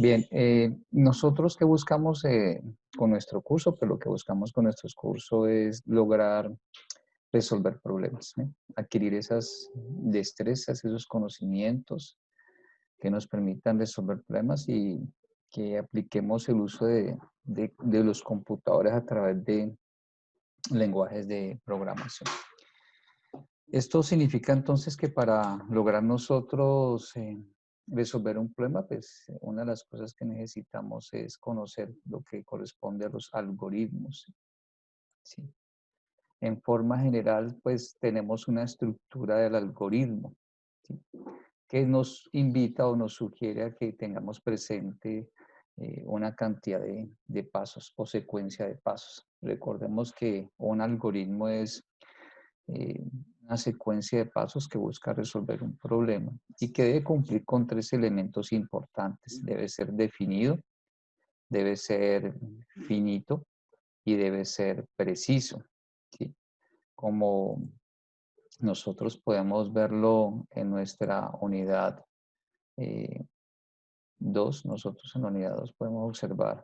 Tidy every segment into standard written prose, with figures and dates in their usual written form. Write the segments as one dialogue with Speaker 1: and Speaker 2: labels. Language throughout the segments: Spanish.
Speaker 1: Bien, nosotros que buscamos con nuestro curso, pues lo que buscamos con nuestros cursos es lograr resolver problemas, ¿sí? Adquirir esas destrezas, esos conocimientos que nos permitan resolver problemas y que apliquemos el uso de los computadores a través de lenguajes de programación. Esto significa entonces que para lograr nosotros resolver un problema, pues una de las cosas que necesitamos es conocer lo que corresponde a los algoritmos, ¿sí? En forma general, pues tenemos una estructura del algoritmo, ¿sí? Que nos invita o nos sugiere a que tengamos presente una cantidad de pasos o secuencia de pasos. Recordemos que un algoritmo es eh, una secuencia de pasos que busca resolver un problema y que debe cumplir con tres elementos importantes. Debe ser definido, debe ser finito y debe ser preciso, ¿sí? Como nosotros podemos verlo en nuestra unidad 2, nosotros en la unidad 2 podemos observar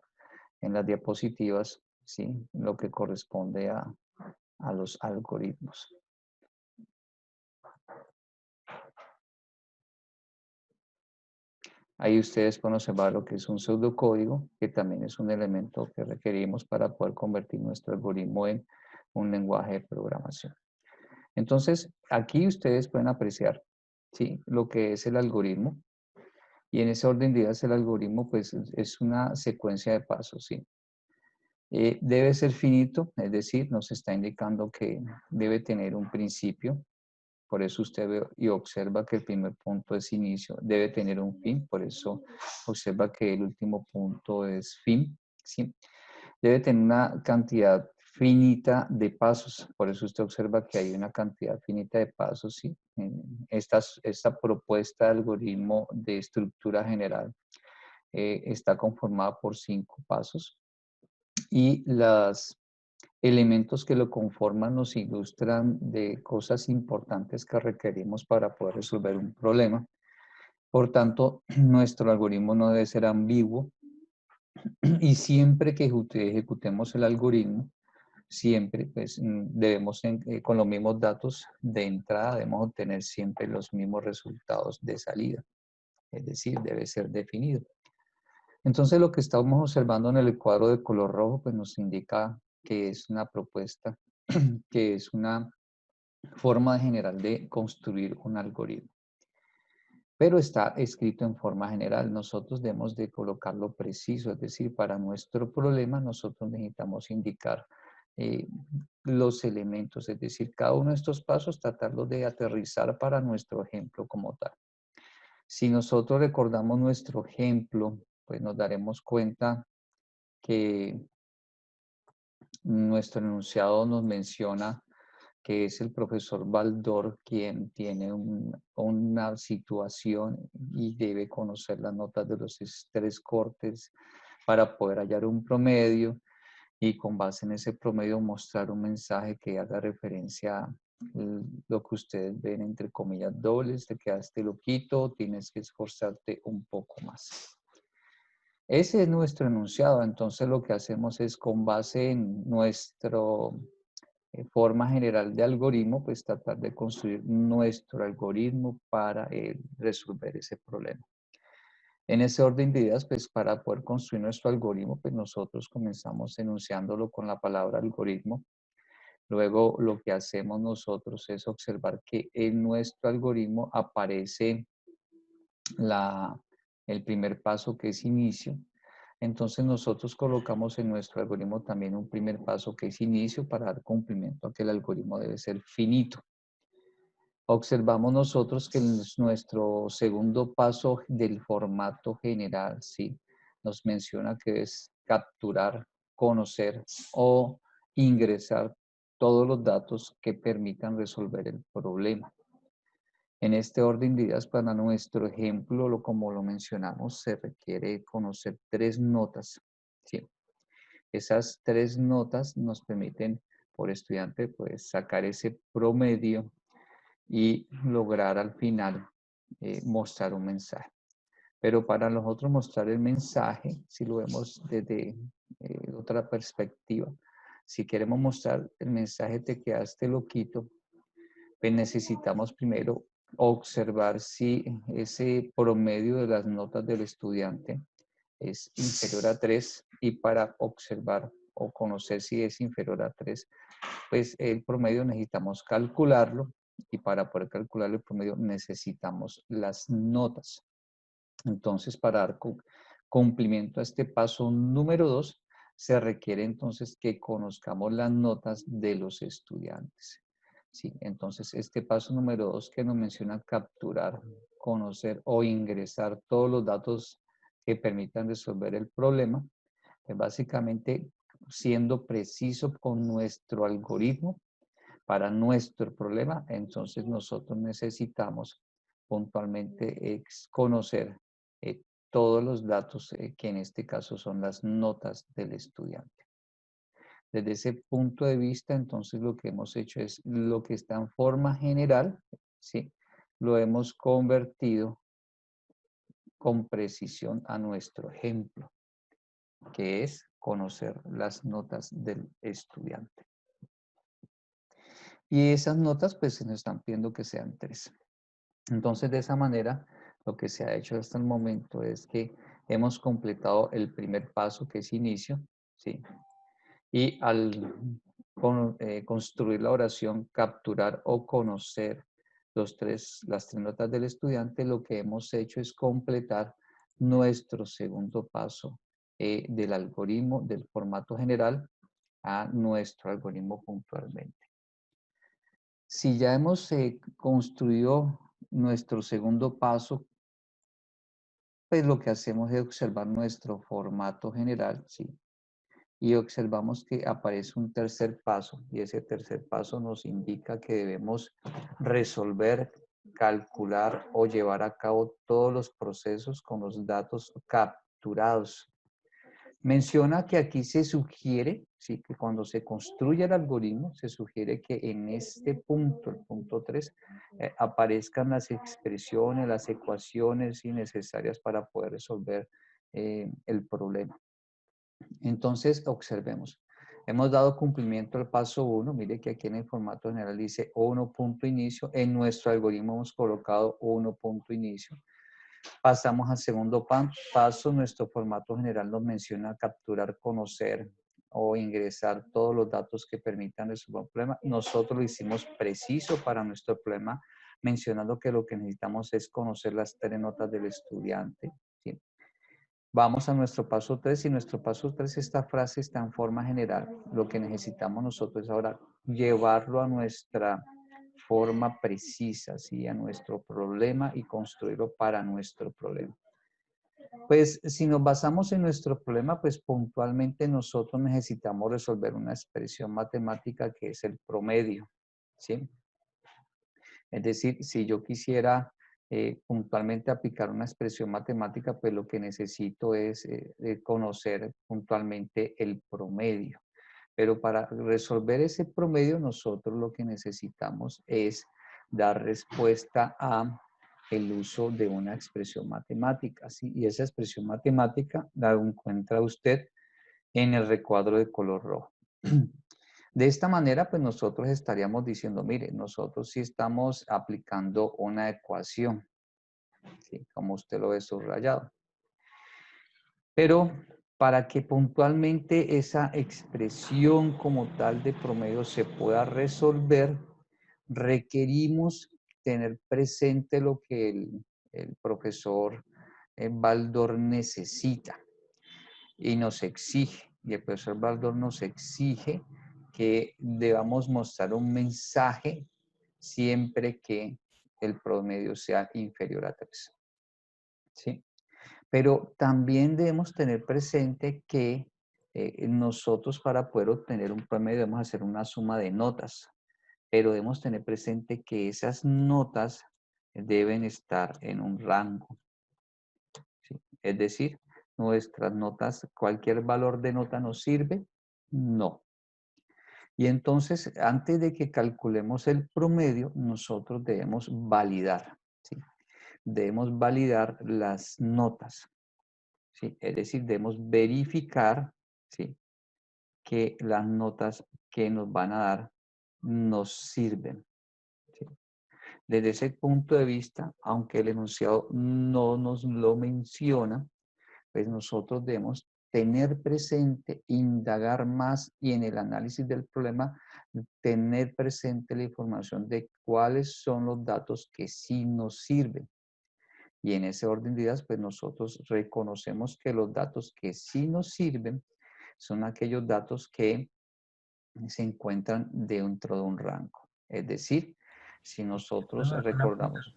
Speaker 1: en las diapositivas, ¿sí? Lo que corresponde a los algoritmos. Ahí ustedes pueden observar lo que es un pseudocódigo, que también es un elemento que requerimos para poder convertir nuestro algoritmo en un lenguaje de programación. Entonces, aquí ustedes pueden apreciar, ¿sí? Lo que es el algoritmo. Y en ese orden de ideas, el algoritmo pues, es una secuencia de pasos, ¿sí? Debe ser finito, es decir, nos está indicando que debe tener un principio. Por eso usted ve y observa que el primer punto es inicio, debe tener un fin, por eso observa que el último punto es fin, ¿sí? Debe tener una cantidad finita de pasos, por eso usted observa que hay una cantidad finita de pasos, ¿sí? Esta propuesta de algoritmo de estructura general está conformada por 5 pasos y los elementos que lo conforman nos ilustran de cosas importantes que requerimos para poder resolver un problema. Por tanto, nuestro algoritmo no debe ser ambiguo y siempre que ejecutemos el algoritmo, siempre pues, debemos, con los mismos datos de entrada, debemos obtener siempre los mismos resultados de salida. Es decir, debe ser definido. Entonces, lo que estamos observando en el cuadro de color rojo, pues nos indica que es una propuesta, que es una forma general de construir un algoritmo. Pero está escrito en forma general. Nosotros debemos de colocarlo preciso, es decir, para nuestro problema nosotros necesitamos indicar los elementos, es decir, cada uno de estos pasos tratarlos de aterrizar para nuestro ejemplo como tal. Si nosotros recordamos nuestro ejemplo, pues nos daremos cuenta que nuestro enunciado nos menciona que es el profesor Baldor quien tiene una situación y debe conocer las notas de los 3 cortes para poder hallar un promedio y con base en ese promedio mostrar un mensaje que haga referencia a lo que ustedes ven entre comillas dobles, te quedaste loquito, tienes que esforzarte un poco más. Ese es nuestro enunciado, entonces lo que hacemos es con base en nuestro forma general de algoritmo, pues tratar de construir nuestro algoritmo para resolver ese problema. En ese orden de ideas, pues para poder construir nuestro algoritmo, pues nosotros comenzamos enunciándolo con la palabra algoritmo. Luego lo que hacemos nosotros es observar que en nuestro algoritmo aparece el primer paso que es inicio. Entonces nosotros colocamos en nuestro algoritmo también un primer paso que es inicio para dar cumplimiento a que el algoritmo debe ser finito. Observamos nosotros que nuestro segundo paso del formato general, ¿sí? Nos menciona que es capturar, conocer o ingresar todos los datos que permitan resolver el problema. En este orden de ideas, para nuestro ejemplo, como lo mencionamos, se requiere conocer 3 notas, ¿sí? Esas 3 notas nos permiten, por estudiante, pues sacar ese promedio y lograr al final mostrar un mensaje. Pero para nosotros mostrar el mensaje, si lo vemos desde otra perspectiva, si queremos mostrar el mensaje te quedaste loquito, pues necesitamos primero observar si ese promedio de las notas del estudiante es inferior a 3 y para observar o conocer si es inferior a 3, pues el promedio necesitamos calcularlo y para poder calcular el promedio necesitamos las notas. Entonces, para dar cumplimiento a este paso número 2, se requiere entonces que conozcamos las notas de los estudiantes. Sí, entonces este paso número 2 que nos menciona capturar, conocer o ingresar todos los datos que permitan resolver el problema, es básicamente siendo preciso con nuestro algoritmo para nuestro problema, entonces nosotros necesitamos puntualmente conocer eh, todos los datos que en este caso son las notas del estudiante. Desde ese punto de vista, entonces lo que hemos hecho es lo que está en forma general, ¿sí? Lo hemos convertido con precisión a nuestro ejemplo, que es conocer las notas del estudiante. Y esas notas pues se nos están pidiendo que sean 3. Entonces, de esa manera, lo que se ha hecho hasta el momento es que hemos completado el primer paso, que es inicio, ¿sí? Y al construir la oración, capturar o conocer las tres notas del estudiante, lo que hemos hecho es completar nuestro segundo paso del algoritmo, del formato general, a nuestro algoritmo puntualmente. Si ya hemos construido nuestro segundo paso, pues lo que hacemos es observar nuestro formato general, ¿sí? Y observamos que aparece un tercer paso, y ese tercer paso nos indica que debemos resolver, calcular o llevar a cabo todos los procesos con los datos capturados. Menciona que aquí se sugiere, sí, que cuando se construye el algoritmo, se sugiere que en este punto, el punto 3, aparezcan las expresiones, las ecuaciones necesarias para poder resolver el problema. Entonces, observemos. Hemos dado cumplimiento al paso 1. Mire que aquí en el formato general dice 1 punto inicio. En nuestro algoritmo hemos colocado 1 punto inicio. Pasamos al segundo paso. Nuestro formato general nos menciona capturar, conocer o ingresar todos los datos que permitan resolver un problema. Nosotros lo hicimos preciso para nuestro problema, mencionando que lo que necesitamos es conocer las 3 notas del estudiante, ¿sí? Vamos a nuestro paso 3 y nuestro paso 3, esta frase está en forma general. Lo que necesitamos nosotros es ahora llevarlo a nuestra forma precisa, ¿sí? A nuestro problema y construirlo para nuestro problema. Pues si nos basamos en nuestro problema, pues puntualmente nosotros necesitamos resolver una expresión matemática que es el promedio, ¿sí? Es decir, si yo quisiera puntualmente aplicar una expresión matemática, pues lo que necesito es conocer puntualmente el promedio. Pero para resolver ese promedio, nosotros lo que necesitamos es dar respuesta a el uso de una expresión matemática, ¿sí? Y esa expresión matemática la encuentra usted en el recuadro de color rojo. De esta manera, pues nosotros estaríamos diciendo, mire, nosotros sí estamos aplicando una ecuación, ¿sí? Como usted lo ve subrayado. Pero para que puntualmente esa expresión como tal de promedio se pueda resolver, requerimos tener presente lo que el profesor Baldor necesita y nos exige. Y el profesor Baldor nos exige que debamos mostrar un mensaje siempre que el promedio sea inferior a 3. ¿Sí? Pero también debemos tener presente que nosotros para poder obtener un promedio debemos hacer una suma de notas, pero debemos tener presente que esas notas deben estar en un rango, ¿sí? Es decir, nuestras notas, cualquier valor de nota nos sirve, no. Y entonces, antes de que calculemos el promedio, nosotros debemos validar, ¿sí? debemos validar las notas, ¿sí? Es decir, debemos verificar, ¿sí?, que las notas que nos van a dar nos sirven, ¿sí? Desde ese punto de vista, aunque el enunciado no nos lo menciona, pues nosotros debemos tener presente, indagar más y en el análisis del problema, tener presente la información de cuáles son los datos que sí nos sirven. Y en ese orden de ideas, pues nosotros reconocemos que los datos que sí nos sirven son aquellos datos que se encuentran dentro de un rango. Es decir, si nosotros recordamos,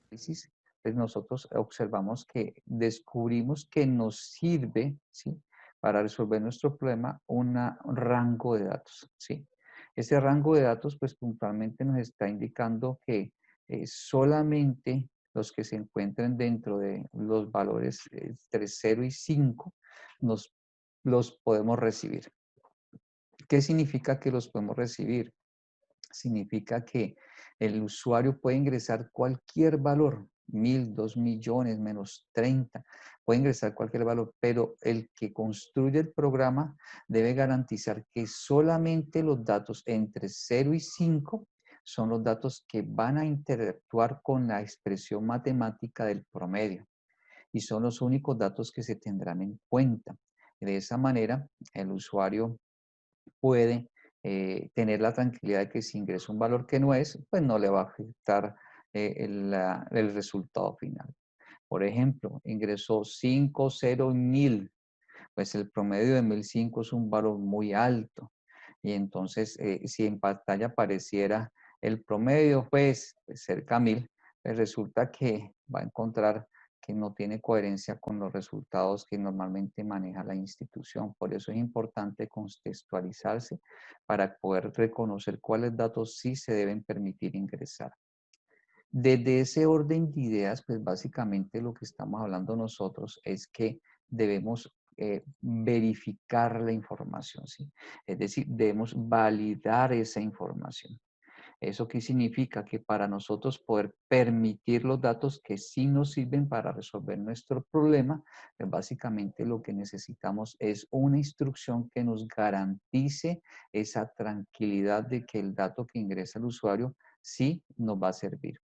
Speaker 1: pues nosotros observamos que descubrimos que nos sirve, ¿sí?, para resolver nuestro problema un rango de datos, ¿sí? Ese rango de datos, pues puntualmente nos está indicando que solamente los que se encuentren dentro de los valores entre 0 y 5 los podemos recibir. ¿Qué significa que los podemos recibir? Significa que el usuario puede ingresar cualquier valor, 1000, 2 millones, menos 30, puede ingresar cualquier valor, pero el que construye el programa debe garantizar que solamente los datos entre 0 y 5 son los datos que van a interactuar con la expresión matemática del promedio y son los únicos datos que se tendrán en cuenta. De esa manera, el usuario puede tener la tranquilidad de que si ingresa un valor que no es, pues no le va a afectar el resultado final. Por ejemplo, ingresó 5, 0 y 1000, pues el promedio de 1005 es un valor muy alto. Y entonces, si en pantalla apareciera el promedio, pues cerca a 1000, pues resulta que va a encontrar que no tiene coherencia con los resultados que normalmente maneja la institución. Por eso es importante contextualizarse para poder reconocer cuáles datos sí se deben permitir ingresar. Desde ese orden de ideas, pues básicamente lo que estamos hablando nosotros es que debemos verificar la información, ¿sí? Es decir, debemos validar esa información. ¿Eso qué significa? Que para nosotros poder permitir los datos que sí nos sirven para resolver nuestro problema, pues básicamente lo que necesitamos es una instrucción que nos garantice esa tranquilidad de que el dato que ingresa el usuario sí nos va a servir.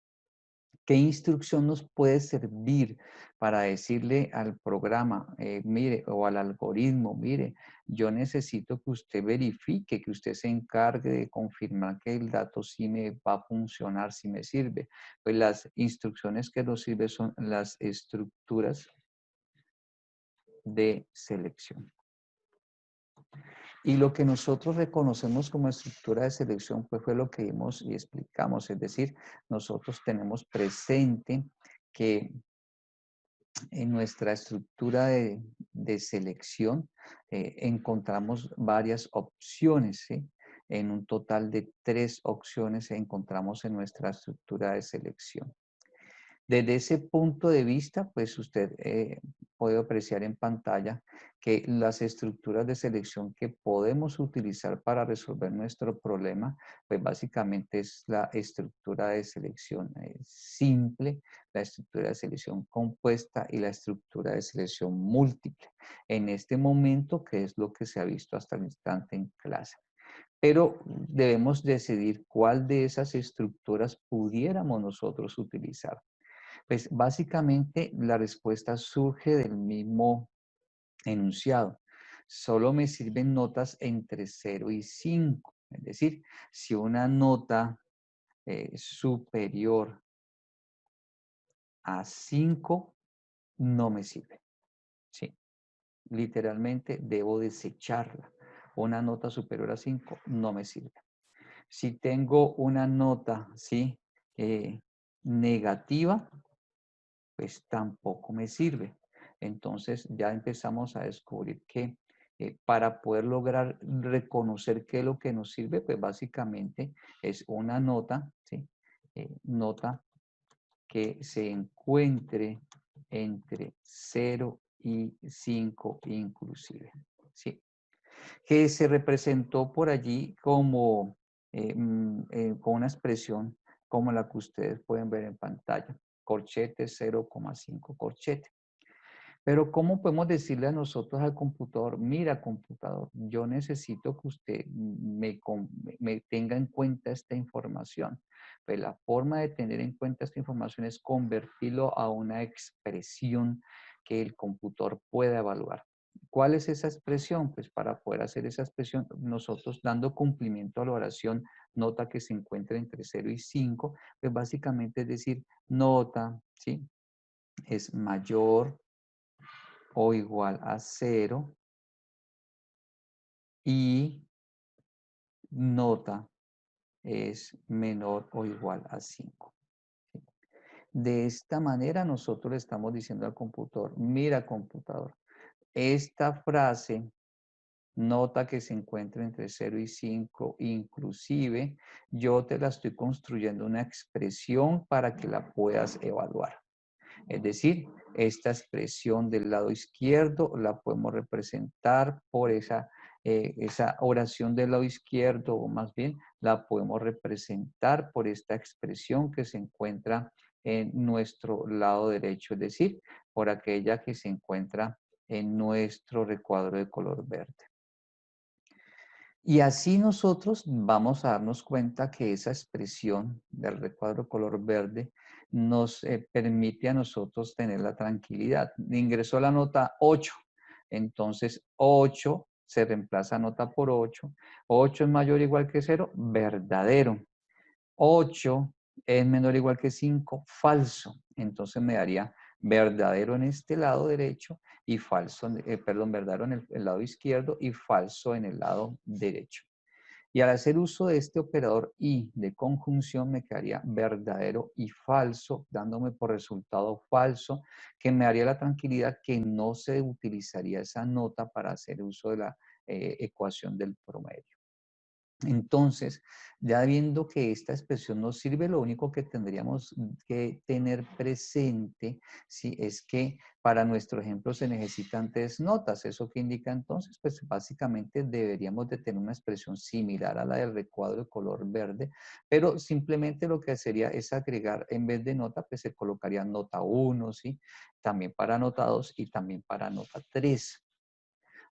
Speaker 1: ¿Qué instrucción nos puede servir para decirle al programa, mire, o al algoritmo, mire, yo necesito que usted verifique, que usted se encargue de confirmar que el dato sí me va a funcionar, sí me sirve? Pues las instrucciones que nos sirven son las estructuras de selección. Y lo que nosotros reconocemos como estructura de selección, pues fue lo que vimos y explicamos. Es decir, nosotros tenemos presente que en nuestra estructura de selección encontramos varias opciones, ¿sí? En un total de 3 opciones encontramos en nuestra estructura de selección. Desde ese punto de vista, pues usted puede apreciar en pantalla que las estructuras de selección que podemos utilizar para resolver nuestro problema, pues básicamente es la estructura de selección simple, la estructura de selección compuesta y la estructura de selección múltiple. En este momento, que es lo que se ha visto hasta el instante en clase. Pero debemos decidir cuál de esas estructuras pudiéramos nosotros utilizar. Pues básicamente la respuesta surge del mismo enunciado. Solo me sirven notas entre 0 y 5. Es decir, si una nota superior a 5 no me sirve. Sí, literalmente debo desecharla. Una nota superior a 5 no me sirve. Si tengo una nota, ¿sí?, negativa, pues tampoco me sirve. Entonces ya empezamos a descubrir que para poder lograr reconocer qué es lo que nos sirve, pues básicamente es una nota, ¿sí? Nota que se encuentre entre 0 y 5 inclusive, ¿sí? Que se representó por allí como con una expresión como la que ustedes pueden ver en pantalla. Corchete 0,5 corchete. Pero ¿cómo podemos decirle a nosotros al computador, mira computador, yo necesito que usted me tenga en cuenta esta información? Pues la forma de tener en cuenta esta información es convertirlo a una expresión que el computador pueda evaluar. ¿Cuál es esa expresión? Pues para poder hacer esa expresión, nosotros dando cumplimiento a la oración, nota que se encuentra entre 0 y 5, pues básicamente es decir, nota, ¿sí? Es mayor o igual a 0 y nota es menor o igual a 5. De esta manera nosotros le estamos diciendo al computador, mira computador, esta frase, nota que se encuentra entre 0 y 5, inclusive yo te la estoy construyendo una expresión para que la puedas evaluar. Es decir, esta expresión del lado izquierdo la podemos representar por esa oración del lado izquierdo, o más bien la podemos representar por esta expresión que se encuentra en nuestro lado derecho, es decir, por aquella que se encuentra en nuestro recuadro de color verde. Y así nosotros vamos a darnos cuenta que esa expresión del recuadro color verde nos permite a nosotros tener la tranquilidad. Ingresó la nota 8, entonces 8 se reemplaza nota por 8. 8 es mayor o igual que 0, verdadero. 8 es menor o igual que 5, falso. Entonces me daría verdadero en este lado derecho y falso, perdón, verdadero en el lado izquierdo y falso en el lado derecho. Y al hacer uso de este operador y de conjunción me quedaría verdadero y falso, dándome por resultado falso, que me daría la tranquilidad que no se utilizaría esa nota para hacer uso de la ecuación del promedio. Entonces, ya viendo que esta expresión nos sirve, lo único que tendríamos que tener presente, ¿sí? Es que para nuestro ejemplo se necesitan tres notas. ¿Eso qué indica entonces? Pues básicamente deberíamos de tener una expresión similar a la del recuadro de color verde, pero simplemente lo que sería es agregar, en vez de nota, pues se colocaría nota 1, ¿sí? También para nota 2 y también para nota 3.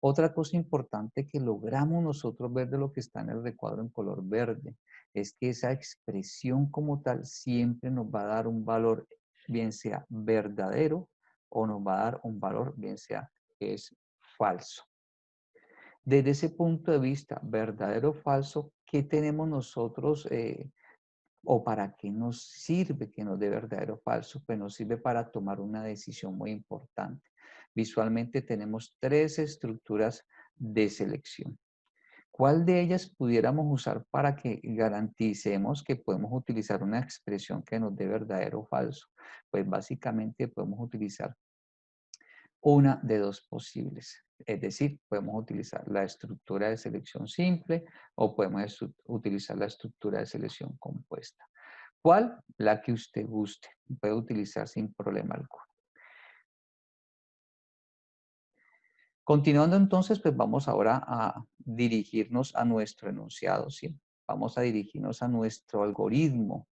Speaker 1: Otra cosa importante que logramos nosotros ver de lo que está en el recuadro en color verde es que esa expresión como tal siempre nos va a dar un valor, bien sea verdadero o nos va a dar un valor, bien sea que es falso. Desde ese punto de vista, verdadero o falso, ¿qué tenemos nosotros o para qué nos sirve que nos dé verdadero o falso? Pues nos sirve para tomar una decisión muy importante. Visualmente tenemos tres estructuras de selección. ¿Cuál de ellas pudiéramos usar para que garanticemos que podemos utilizar una expresión que nos dé verdadero o falso? Pues básicamente podemos utilizar una de dos posibles. Es decir, podemos utilizar la estructura de selección simple o podemos utilizar la estructura de selección compuesta. ¿Cuál? La que usted guste. Puede utilizar sin problema alguno. Continuando entonces, pues vamos ahora a dirigirnos a nuestro enunciado, ¿sí? Vamos a dirigirnos a nuestro algoritmo.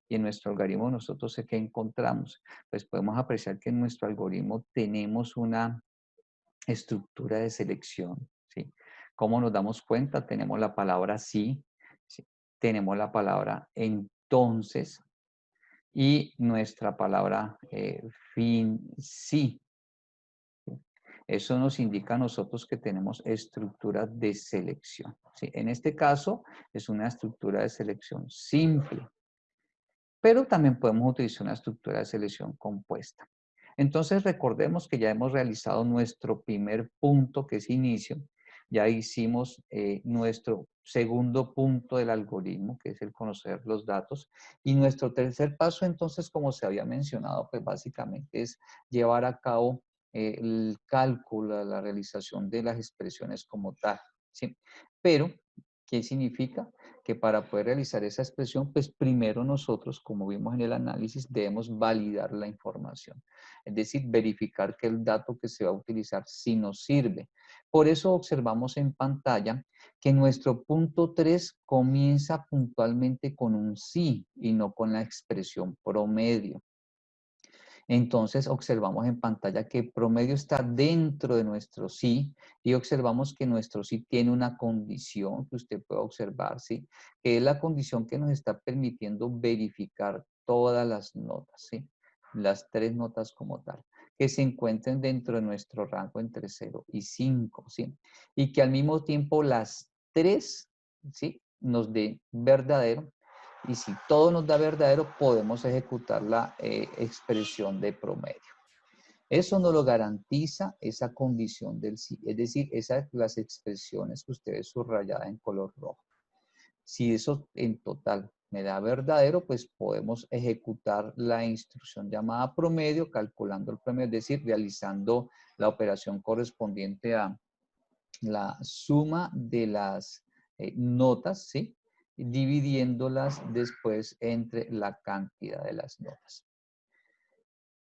Speaker 1: Y en nuestro algoritmo nosotros sé que encontramos. Pues podemos apreciar que en nuestro algoritmo tenemos una estructura de selección, ¿sí? ¿Cómo nos damos cuenta? Tenemos la palabra sí, ¿sí? Tenemos la palabra entonces y nuestra palabra fin sí. Eso nos indica a nosotros que tenemos estructura de selección, ¿sí? En este caso es una estructura de selección simple, pero también podemos utilizar una estructura de selección compuesta. Entonces recordemos que ya hemos realizado nuestro primer punto, que es inicio. Ya hicimos nuestro segundo punto del algoritmo, que es el conocer los datos. Y nuestro tercer paso, entonces, como se había mencionado, pues básicamente es llevar a cabo el cálculo, la realización de las expresiones como tal, ¿sí? Pero ¿Qué significa? Que para poder realizar esa expresión, pues primero nosotros, como vimos en el análisis, debemos validar la información. Es decir, verificar que el dato que se va a utilizar sí nos sirve. Por eso observamos en pantalla que nuestro punto 3 comienza puntualmente con un sí y no con la expresión promedio. Entonces observamos en pantalla que promedio está dentro de nuestro sí y observamos que nuestro sí tiene una condición que usted puede observar, ¿sí? Que es la condición que nos está permitiendo verificar todas las notas, ¿sí? Las 3 notas como tal, que se encuentren dentro de nuestro rango entre 0 y 5, ¿sí? Y que al mismo tiempo las 3, ¿sí? Nos dé verdadero. Y si todo nos da verdadero, podemos ejecutar la expresión de promedio. Eso nos lo garantiza esa condición del sí, es decir, las expresiones que ustedes subrayadas en color rojo. Si eso en total me da verdadero, pues podemos ejecutar la instrucción llamada promedio, calculando el promedio, es decir, realizando la operación correspondiente a la suma de las notas, ¿sí? Dividiéndolas después entre la cantidad de las notas.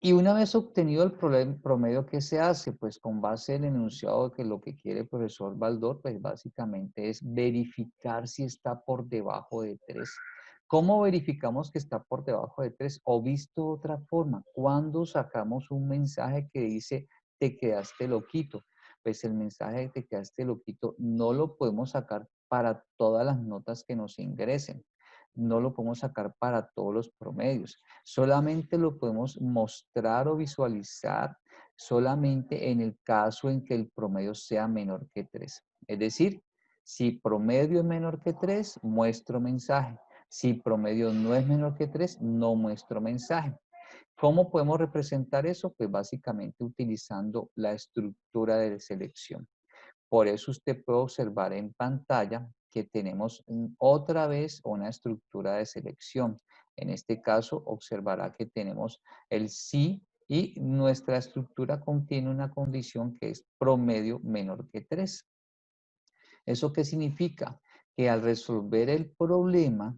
Speaker 1: Y una vez obtenido el promedio, ¿qué se hace? Pues con base en el enunciado que lo que quiere el profesor Baldor, pues básicamente es verificar si está por debajo de 3. ¿Cómo verificamos que está por debajo de 3? O visto de otra forma, cuando sacamos un mensaje que dice, te quedaste loquito. Pues el mensaje de te quedaste loquito no lo podemos sacar para todas las notas que nos ingresen. No lo podemos sacar para todos los promedios. Solamente lo podemos mostrar o visualizar solamente en el caso en que el promedio sea menor que 3. Es decir, si promedio es menor que 3, muestro mensaje. Si promedio no es menor que 3, no muestro mensaje. ¿Cómo podemos representar eso? Pues básicamente utilizando la estructura de selección. Por eso usted puede observar en pantalla que tenemos otra vez una estructura de selección. En este caso observará que tenemos el sí y nuestra estructura contiene una condición que es promedio menor que 3. ¿Eso qué significa? Que al resolver el problema,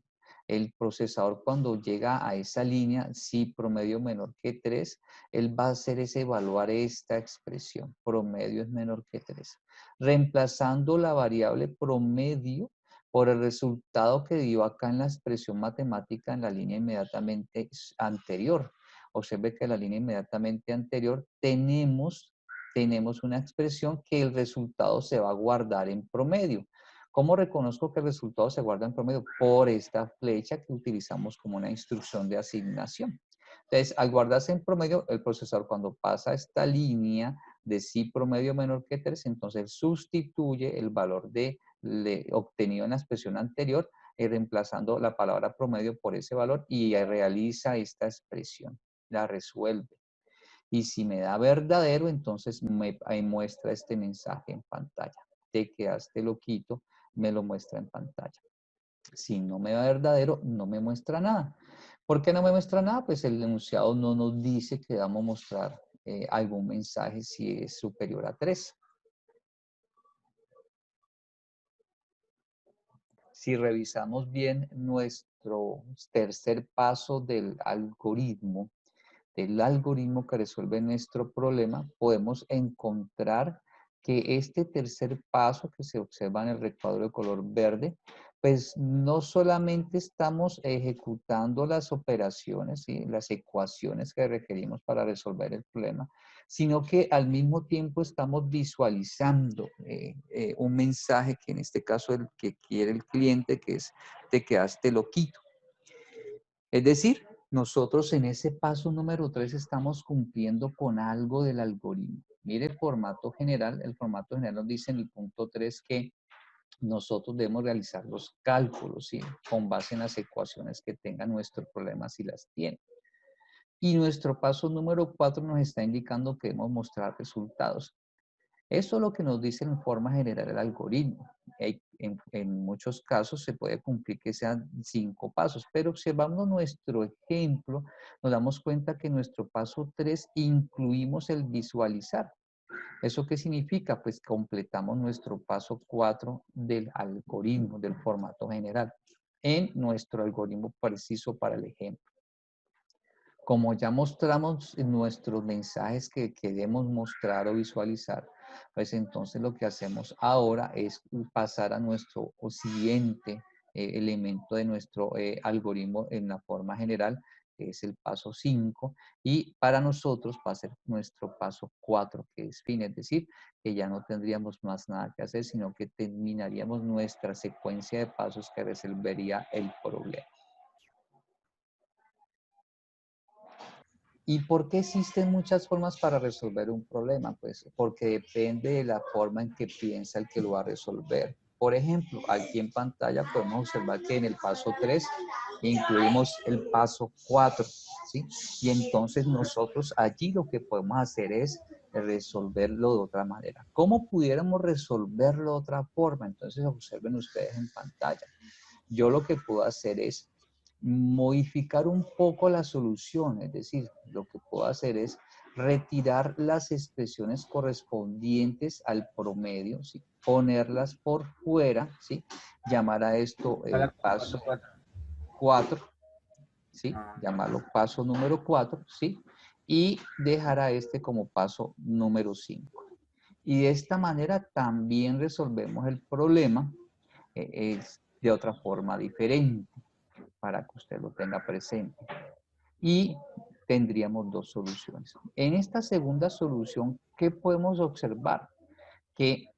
Speaker 1: el procesador cuando llega a esa línea, si promedio menor que 3, él va a hacer es evaluar esta expresión, promedio es menor que 3, reemplazando la variable promedio por el resultado que dio acá en la expresión matemática en la línea inmediatamente anterior. Observe que en la línea inmediatamente anterior tenemos una expresión que el resultado se va a guardar en promedio. ¿Cómo reconozco que el resultado se guarda en promedio? Por esta flecha que utilizamos como una instrucción de asignación. Entonces, al guardarse en promedio, el procesador cuando pasa esta línea de sí promedio menor que 3, entonces sustituye el valor obtenido en la expresión anterior, reemplazando la palabra promedio por ese valor y realiza esta expresión, la resuelve. Y si me da verdadero, entonces ahí muestra este mensaje en pantalla. Te quedaste loquito, me lo muestra en pantalla. Si no me da verdadero, no me muestra nada. ¿Por qué no me muestra nada? Pues el enunciado no nos dice que vamos a mostrar algún mensaje si es superior a 3. Si revisamos bien nuestro tercer paso del algoritmo que resuelve nuestro problema, podemos encontrar que este tercer paso que se observa en el recuadro de color verde, pues no solamente estamos ejecutando las operaciones y las ecuaciones que requerimos para resolver el problema, sino que al mismo tiempo estamos visualizando un mensaje que en este caso el que quiere el cliente, que es te quedaste loquito. Es decir, nosotros en ese paso número 3 estamos cumpliendo con algo del algoritmo. Mire el formato general nos dice en el punto 3 que nosotros debemos realizar los cálculos, ¿sí? Con base en las ecuaciones que tenga nuestro problema, si las tiene. Y nuestro paso número 4 nos está indicando que debemos mostrar resultados. Eso es lo que nos dice en forma general el algoritmo. En muchos casos se puede cumplir que sean 5 pasos, pero observando nuestro ejemplo, nos damos cuenta que en nuestro paso 3 incluimos el visualizar. ¿Eso qué significa? Pues completamos nuestro paso 4 del algoritmo, del formato general, en nuestro algoritmo preciso para el ejemplo. Como ya mostramos en nuestros mensajes que queremos mostrar o visualizar, pues entonces lo que hacemos ahora es pasar a nuestro siguiente elemento de nuestro algoritmo en la forma general, que es el paso 5, y para nosotros va a ser nuestro paso 4, que es fin, es decir, que ya no tendríamos más nada que hacer, sino que terminaríamos nuestra secuencia de pasos que resolvería el problema. ¿Y por qué existen muchas formas para resolver un problema? Pues porque depende de la forma en que piensa el que lo va a resolver. Por ejemplo, aquí en pantalla podemos observar que en el paso 3 incluimos el paso 4, ¿sí? Y entonces nosotros allí lo que podemos hacer es resolverlo de otra manera. ¿Cómo pudiéramos resolverlo de otra forma? Entonces observen ustedes en pantalla. Yo lo que puedo hacer es modificar un poco la solución, es decir, lo que puedo hacer es retirar las expresiones correspondientes al promedio, ¿sí? Ponerlas por fuera, ¿sí? Llamar a esto paso 4, ¿sí? Llamarlo paso número 4, ¿sí? Y dejar a este como paso número 5. Y de esta manera también resolvemos el problema de otra forma diferente, para que usted lo tenga presente. Y tendríamos dos soluciones. En esta segunda solución, ¿qué podemos observar? Que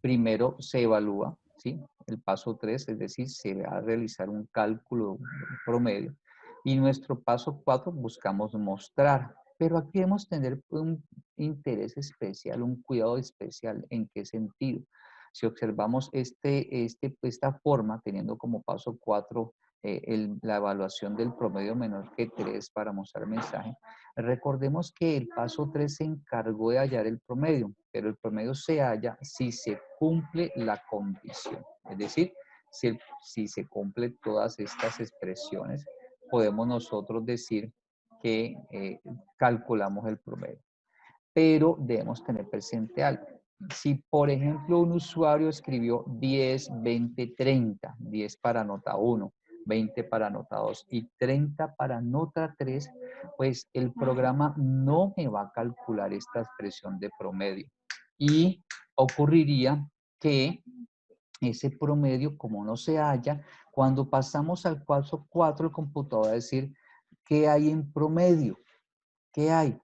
Speaker 1: primero se evalúa, ¿sí? El paso 3, es decir, se va a realizar un cálculo un promedio. Y nuestro paso 4 buscamos mostrar. Pero aquí debemos tener un interés especial, un cuidado especial. ¿En qué sentido? Si observamos esta forma, teniendo como paso 4 la evaluación del promedio menor que 3 para mostrar el mensaje, recordemos que el paso 3 se encargó de hallar el promedio, pero el promedio se halla si se cumple la condición. Es decir, si se cumplen todas estas expresiones, podemos nosotros decir que calculamos el promedio. Pero debemos tener presente algo. Si, por ejemplo, un usuario escribió 10, 20, 30, 10 para nota 1, 20 para nota 2 y 30 para nota 3, pues el programa no me va a calcular esta expresión de promedio. Y ocurriría que ese promedio, como no se halla, cuando pasamos al paso 4, el computador va a decir, ¿qué hay en promedio? ¿Qué hay?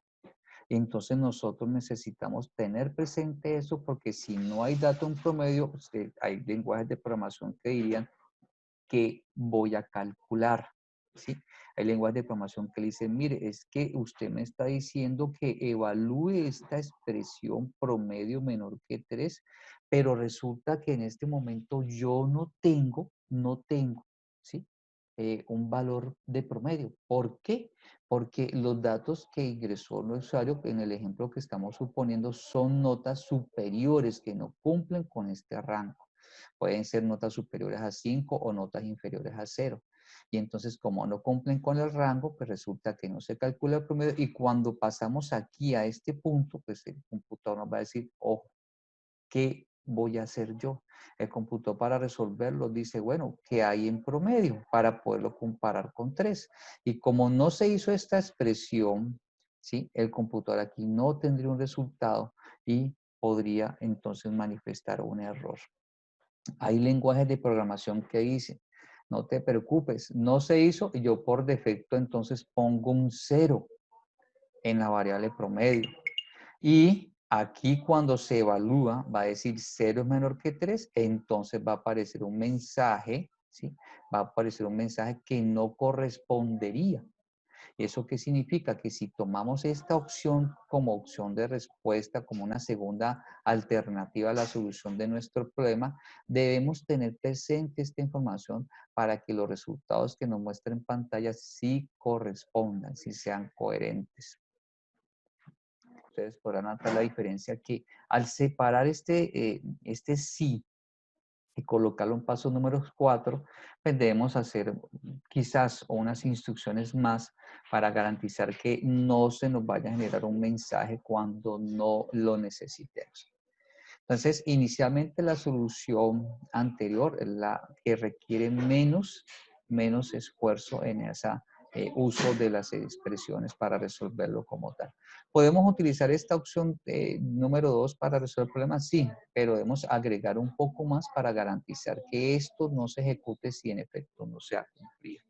Speaker 1: Entonces nosotros necesitamos tener presente eso porque si no hay dato en promedio, hay lenguajes de programación que dirían que voy a calcular, ¿sí? Hay lenguajes de programación que le dicen, mire, es que usted me está diciendo que evalúe esta expresión promedio menor que 3, pero resulta que en este momento yo no tengo, ¿sí? Un valor de promedio. ¿Por qué? Porque los datos que ingresó el usuario, en el ejemplo que estamos suponiendo, son notas superiores que no cumplen con este rango. Pueden ser notas superiores a 5 o notas inferiores a 0. Y entonces, como no cumplen con el rango, pues resulta que no se calcula el promedio. Y cuando pasamos aquí a este punto, pues el computador nos va a decir, ojo, ¿qué voy a hacer yo? El computador para resolverlo dice, bueno, ¿qué hay en promedio? Para poderlo comparar con 3. Y como no se hizo esta expresión, ¿sí? El computador aquí no tendría un resultado y podría entonces manifestar un error. Hay lenguajes de programación que dicen, no te preocupes, no se hizo y yo por defecto entonces pongo un 0 en la variable promedio. Y aquí cuando se evalúa va a decir 0 es menor que 3, entonces va a aparecer un mensaje, ¿sí? Va a aparecer un mensaje que no correspondería. ¿Eso qué significa? Que si tomamos esta opción como opción de respuesta, como una segunda alternativa a la solución de nuestro problema, debemos tener presente esta información para que los resultados que nos muestren en pantalla sí correspondan, sí sean coherentes. Ustedes podrán notar la diferencia que al separar este sí y colocarlo en paso número 4, pues debemos hacer quizás unas instrucciones más para garantizar que no se nos vaya a generar un mensaje cuando no lo necesitemos. Entonces, inicialmente la solución anterior es la que requiere menos esfuerzo en ese uso de las expresiones para resolverlo como tal. ¿Podemos utilizar esta opción número 2 para resolver problemas? Sí, pero debemos agregar un poco más para garantizar que esto no se ejecute si en efecto no se ha cumplido.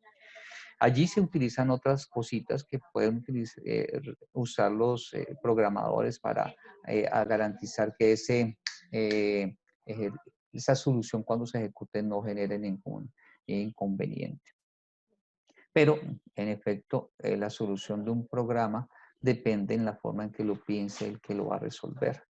Speaker 1: Allí se utilizan otras cositas que pueden usar los programadores para garantizar que eh, esa solución cuando se ejecute no genere ningún inconveniente. Pero, en efecto, la solución de un programa depende en la forma en que lo piense el que lo va a resolver.